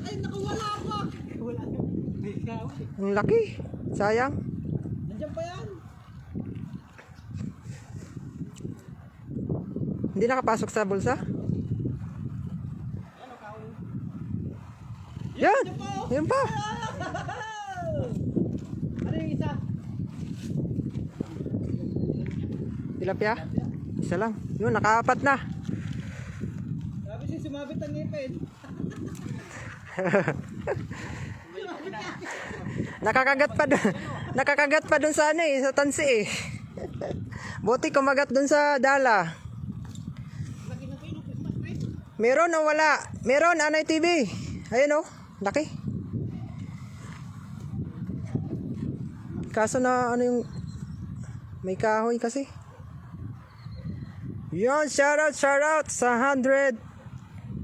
Ay, nakawala pa. Wala. Ang laki. Sayang. Nandiyan pa yan. Hindi nakapasok sa bulsa? Yan! Yan pa! Ano yung isa? Tilapia? Isa lang. Yun, nakaapat na. Sabi siya sumabit ang ngipin. Nakakagat pa dun. Nakakagat pa dun sa ano eh, sa tansi eh. Buti kumagat dun sa dala. Meron o wala? Meron, Anay TV. Ayun o, laki. Kaso na ano yung may kahoy kasi. Yun, shoutout sa 144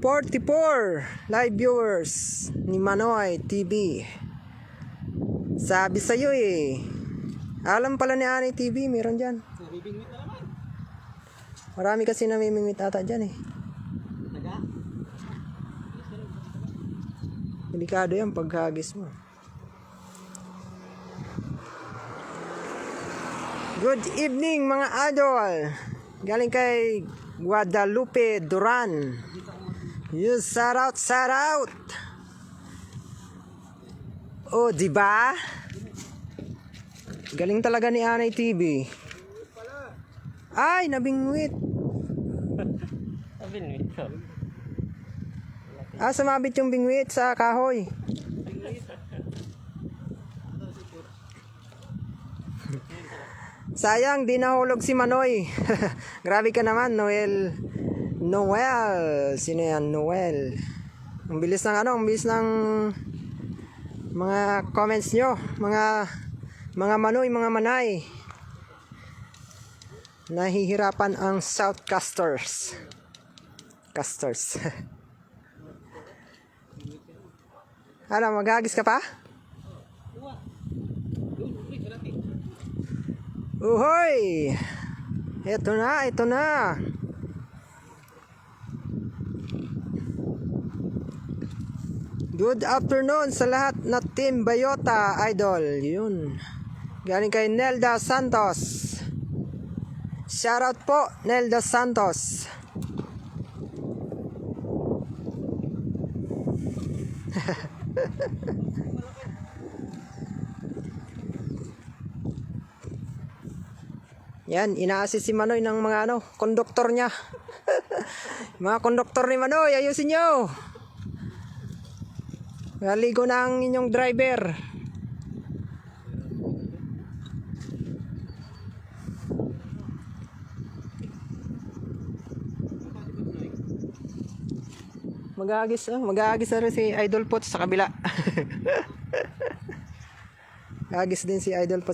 live viewers ni Manoy TV. Sabi sa'yo eh. Alam pala ni Anay TV, meron dyan. Bibingwit na naman. Marami kasi namimingwit ata dyan eh. Taga? Delikado yan pagkagis mo. Good evening mga idol. Galing kay Guadalupe Duran. Yes, shout out. Oh, di ba? Galing talaga ni Anay TV. Ay, nabingwit. Nabingwit ko. Sumabit yung bingwit sa kahoy. Sayang, di nahulog si Manoy. Grabe ka naman, Noel. Sino yan? Noel. Ang bilis ng ang bilis ng mga comments nyo. Mga Manoy, mga Manay. Nahihirapan ang Southcasters. Ano, maghagis ka pa? Uhoy! Ito na. Good afternoon sa lahat na Team Bayota Idol. Yun. Galing kay Nelda Santos. Shoutout po, Nelda Santos. Yan, ina-assist si Manoy ng mga konduktor niya. Mga konduktor ni Manoy, ayusin nyo. Naligo na ang inyong driver. Mag-aagis na rin si Idol Pots sa kabila. Agis din si Idol Pots.